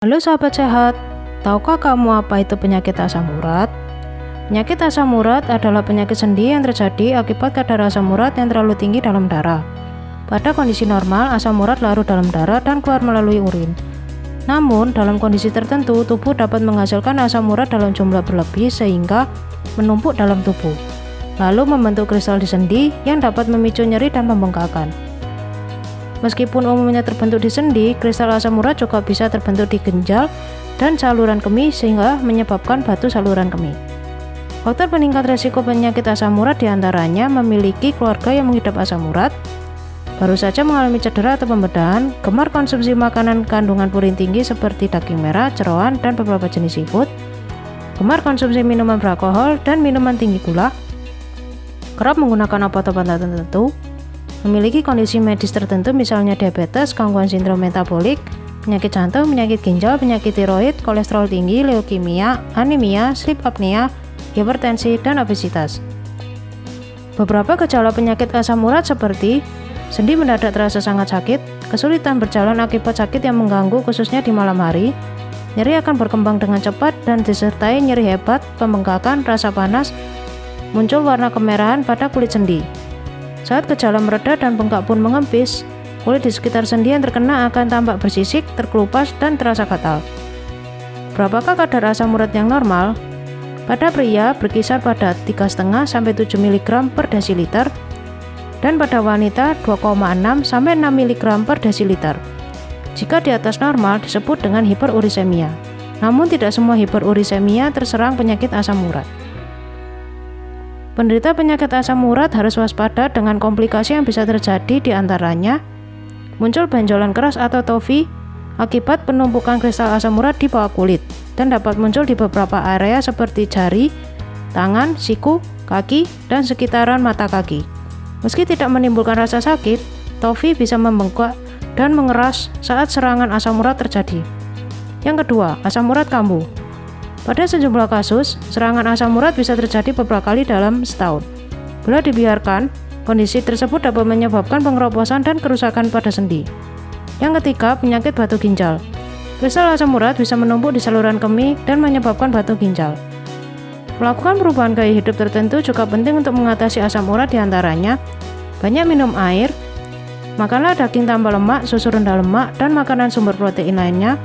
Halo sahabat sehat, tahukah kamu apa itu penyakit asam urat? Penyakit asam urat adalah penyakit sendi yang terjadi akibat kadar asam urat yang terlalu tinggi dalam darah. Pada kondisi normal, asam urat larut dalam darah dan keluar melalui urin. Namun, dalam kondisi tertentu, tubuh dapat menghasilkan asam urat dalam jumlah berlebih sehingga menumpuk dalam tubuh, lalu membentuk kristal di sendi yang dapat memicu nyeri dan pembengkakan. Meskipun umumnya terbentuk di sendi, kristal asam urat juga bisa terbentuk di ginjal dan saluran kemih sehingga menyebabkan batu saluran kemih. Faktor peningkat resiko penyakit asam urat diantaranya memiliki keluarga yang mengidap asam urat, baru saja mengalami cedera atau pembedahan, gemar konsumsi makanan kandungan purin tinggi seperti daging merah, jeroan, dan beberapa jenis seafood, gemar konsumsi minuman beralkohol dan minuman tinggi gula, kerap menggunakan obat-obatan tertentu, memiliki kondisi medis tertentu misalnya diabetes, gangguan sindrom metabolik, penyakit jantung, penyakit ginjal, penyakit tiroid, kolesterol tinggi, leukemia, anemia, sleep apnea, hipertensi, dan obesitas. Beberapa gejala penyakit asam urat seperti sendi mendadak terasa sangat sakit, kesulitan berjalan akibat sakit yang mengganggu khususnya di malam hari, nyeri akan berkembang dengan cepat dan disertai nyeri hebat, pembengkakan, rasa panas, muncul warna kemerahan pada kulit sendi. Saat gejala mereda dan bengkak pun mengempis, kulit di sekitar sendi yang terkena akan tampak bersisik, terkelupas, dan terasa gatal. Berapakah kadar asam urat yang normal? Pada pria berkisar pada 3,5 sampai 7 mg per desiliter dan pada wanita 2,6 sampai 6 mg per desiliter. Jika di atas normal disebut dengan hiperurisemia. Namun tidak semua hiperurisemia terserang penyakit asam urat. Penderita penyakit asam urat harus waspada dengan komplikasi yang bisa terjadi di antaranya muncul benjolan keras atau tofi akibat penumpukan kristal asam urat di bawah kulit dan dapat muncul di beberapa area seperti jari, tangan, siku, kaki, dan sekitaran mata kaki. Meski tidak menimbulkan rasa sakit, tofi bisa membengkak dan mengeras saat serangan asam urat terjadi. Yang kedua, asam urat kambuh. Pada sejumlah kasus, serangan asam urat bisa terjadi beberapa kali dalam setahun. Bila dibiarkan, kondisi tersebut dapat menyebabkan pengeroposan dan kerusakan pada sendi. Yang ketiga, penyakit batu ginjal. Kristal asam urat bisa menumpuk di saluran kemih dan menyebabkan batu ginjal. Melakukan perubahan gaya hidup tertentu juga penting untuk mengatasi asam urat, diantaranya banyak minum air, makanlah daging tanpa lemak, susu rendah lemak, dan makanan sumber protein lainnya.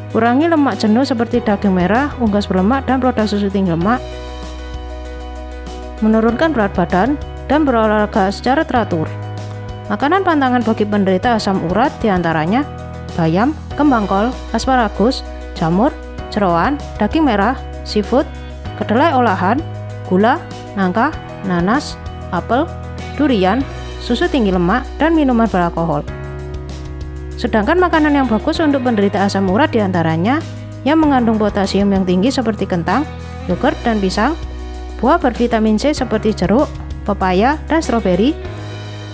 Kurangi lemak jenuh seperti daging merah, unggas berlemak, dan produk susu tinggi lemak. Menurunkan berat badan dan berolahraga secara teratur. Makanan pantangan bagi penderita asam urat diantaranya bayam, kembang kol, asparagus, jamur, jeroan, daging merah, seafood, kedelai olahan, gula, nangka, nanas, apel, durian, susu tinggi lemak, dan minuman beralkohol. Sedangkan makanan yang bagus untuk penderita asam urat diantaranya yang mengandung potasium yang tinggi seperti kentang, yogurt, dan pisang, buah bervitamin C seperti jeruk, pepaya, dan stroberi,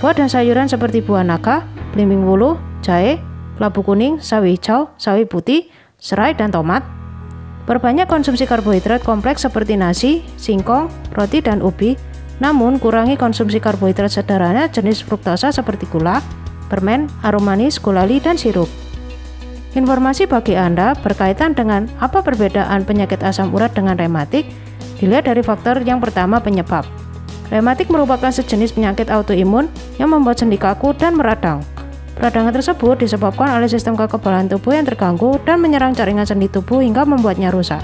buah dan sayuran seperti buah naga, belimbing wuluh, jahe, kelabu kuning, sawi hijau, sawi putih, serai, dan tomat. Perbanyak konsumsi karbohidrat kompleks seperti nasi, singkong, roti, dan ubi, namun kurangi konsumsi karbohidrat sederhana jenis fruktosa seperti gula, permen, arum manis, gulali, dan sirup. Informasi bagi Anda berkaitan dengan apa perbedaan penyakit asam urat dengan rematik dilihat dari faktor yang pertama, penyebab. Rematik merupakan sejenis penyakit autoimun yang membuat sendi kaku dan meradang. Peradangan tersebut disebabkan oleh sistem kekebalan tubuh yang terganggu dan menyerang jaringan sendi tubuh hingga membuatnya rusak.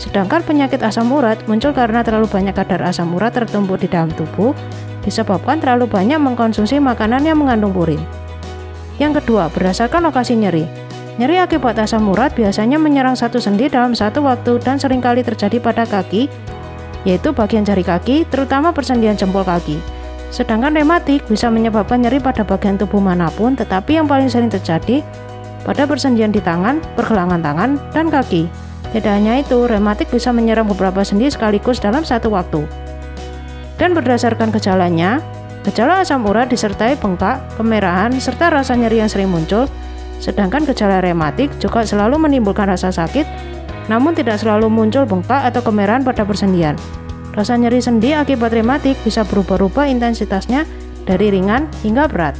Sedangkan penyakit asam urat muncul karena terlalu banyak kadar asam urat tertumpuk di dalam tubuh, disebabkan terlalu banyak mengkonsumsi makanan yang mengandung purin. Yang kedua, berdasarkan lokasi nyeri. Nyeri akibat asam urat biasanya menyerang satu sendi dalam satu waktu dan seringkali terjadi pada kaki, yaitu bagian jari kaki, terutama persendian jempol kaki. Sedangkan rematik bisa menyebabkan nyeri pada bagian tubuh manapun, tetapi yang paling sering terjadi pada persendian di tangan, pergelangan tangan, dan kaki. Tidak hanya itu, rematik bisa menyerang beberapa sendi sekaligus dalam satu waktu. Dan berdasarkan gejalanya, gejala asam urat disertai bengkak, kemerahan, serta rasa nyeri yang sering muncul, sedangkan gejala rematik juga selalu menimbulkan rasa sakit, namun tidak selalu muncul bengkak atau kemerahan pada persendian. Rasa nyeri sendi akibat rematik bisa berubah-ubah intensitasnya dari ringan hingga berat.